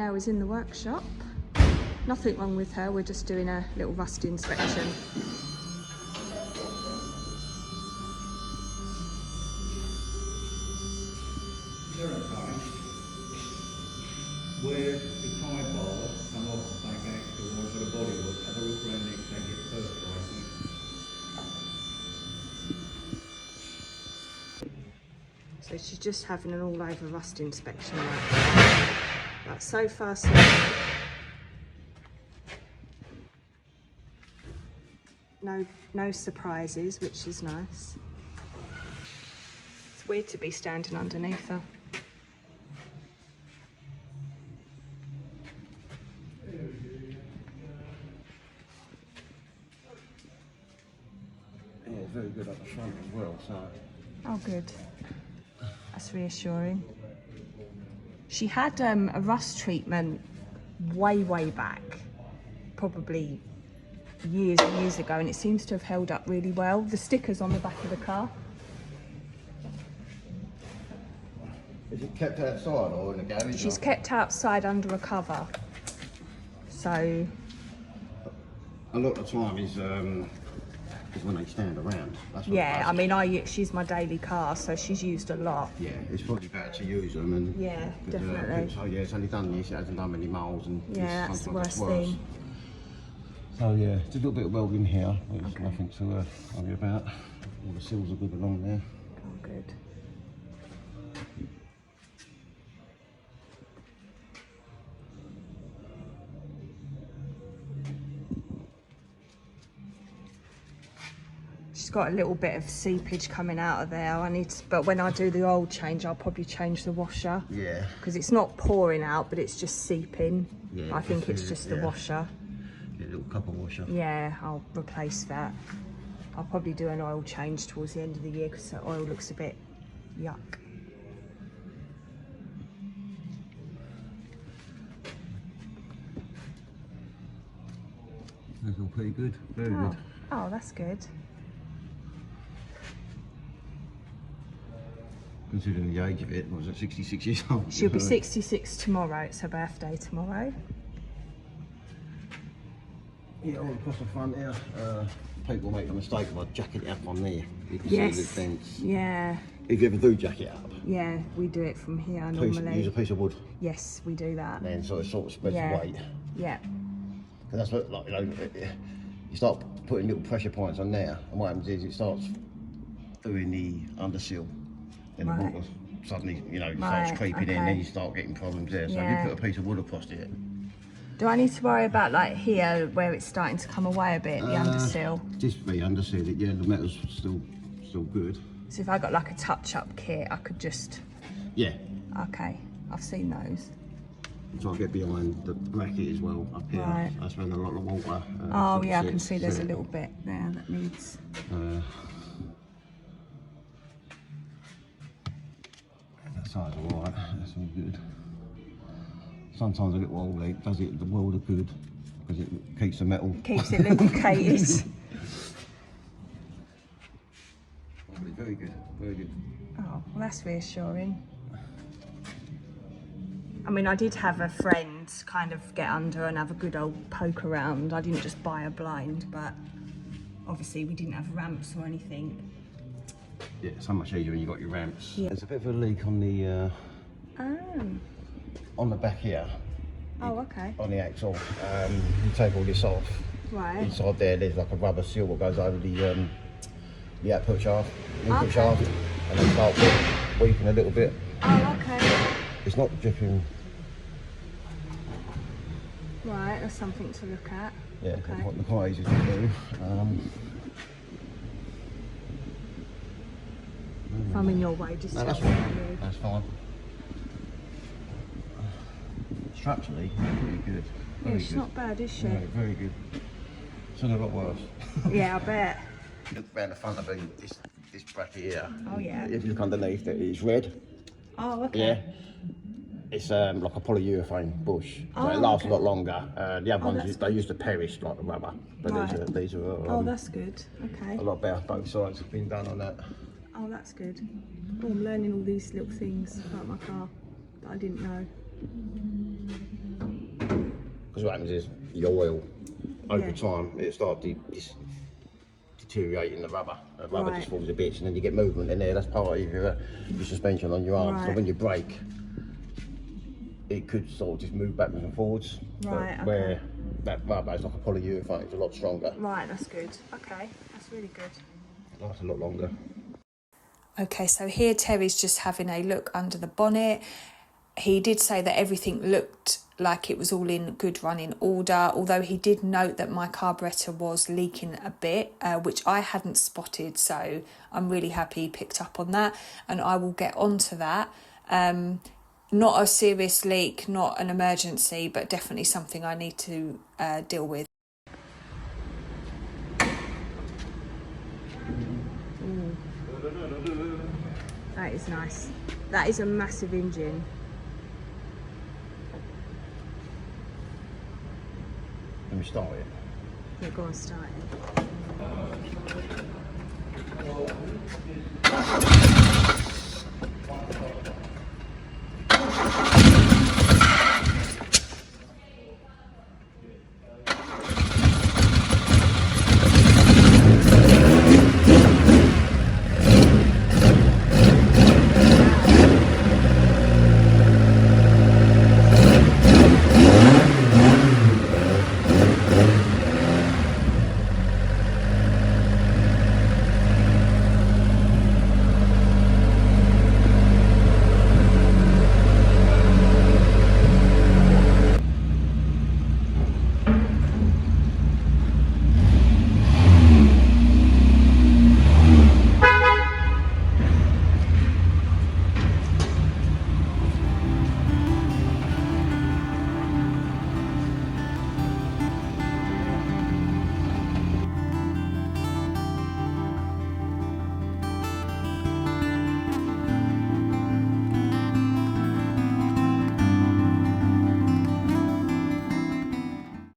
now is in the workshop. Nothing wrong with her, we're just doing a little rust inspection. Where the tie bar come off the back axle or where the body was, have a look around the next and get first pricing. So she's just having an all over rust inspection right now. But so far so good. No surprises, which is nice. It's weird to be standing underneath her. Yeah, it's very good at the front as well, so. Oh, good. That's reassuring. She had a rust treatment way back, probably years and years ago, and it seems to have held up really well. The stickers on the back of the car. Is it kept outside or in the garage? She's kept outside under a cover. So a lot of the time is when they stand around. That's what yeah, I mean, she's my daily car, so she's used a lot. Yeah, it's probably better to use them. And yeah, definitely. So yeah, it's only done this, it hasn't done many miles, and yeah, that's the worst thing. So yeah, just a little bit of welding here, but it's nothing to worry about. All the sills are good along there. Oh, good. She's got a little bit of seepage coming out of there. But when I do the oil change, I'll probably change the washer. Yeah. Because it's not pouring out, but it's just seeping. Yeah, I think it's just the washer. Get a little copper washer. Yeah, I'll replace that. I'll probably do an oil change towards the end of the year because the oil looks a bit yuck. That's all pretty good, very good. Oh, that's good. Considering the age of it, what was it, 66 years old? She'll be 66 tomorrow. It's her birthday tomorrow. Yeah, all across the front here. People make the mistake of jacket it up on there. You can Yes. see the dents. Yeah. If you ever do jack it up, Yeah, we do it from here normally. use a piece of wood. Yes, we do that. And then sort of spreads the weight. Yeah. Because that's what, like, you know, you start putting little pressure points on there, and what happens is it starts doing the undersill, and the water suddenly, you know, starts creeping in, and then you start getting problems there. So if you put a piece of wood across it. Do I need to worry about like here where it's starting to come away a bit, the undersill? Just the undersill, yeah, the metal's still good. So if I got like a touch-up kit, I could just... Yeah. Okay, I've seen those. So I get behind the bracket as well up here. Right. That's when a lot of water. Oh yeah, I can see there's a little bit there that needs. That side's alright. That's all good. Sometimes a little oil leak does it the world of good because it keeps the metal. Keeps it lubricated. Very good. Very good. Oh, well, that's reassuring. I mean, I did have a friend kind of get under and have a good old poke around. I didn't just buy a blind, but obviously we didn't have ramps or anything. Yeah, so much easier when you got your ramps. Yeah. There's a bit of a leak on the on the back here. Oh, okay. On the axle. You take all this off. Right. Inside there's like a rubber seal that goes over the output shaft, input shaft, and then starts weeping a little bit. Oh, okay. It's not dripping. Right, that's something to look at. Yeah, okay. What the quite easy to do. If I'm in your way, just no, that's tell me. fine. That's fine. Structurally, pretty good. Very she's good. not bad, is she? No, very good. It's a lot worse. Yeah, I bet. Look round the front of this bracket here. Oh yeah. If you look underneath it, it's red. Oh, okay. Yeah. It's like a polyurethane bush, so it lasts a lot longer. The other ones, they used to perish like the rubber, but these are oh, that's good. Okay. a lot better. Both sides have been done on that. Oh, that's good. Oh, I'm learning all these little things about my car that I didn't know. Because what happens is the oil, over time, it starts deteriorating the rubber. The rubber just falls to bits, and then you get movement in there. That's part of your suspension on your arm. So when you brake, it could sort of just move backwards and forwards. Right, but where that rubber is like a polyurethane, it's a lot stronger. Right, that's good. Okay, that's really good. It lasts a lot longer. Okay, so here Terry's just having a look under the bonnet. He did say that everything looked like it was all in good running order, although he did note that my carburettor was leaking a bit, which I hadn't spotted, so I'm really happy he picked up on that, and I will get onto that. Not a serious leak, not an emergency, but definitely something I need to deal with. That is nice. That is a massive engine. Let me start it. Yeah, go on, start it.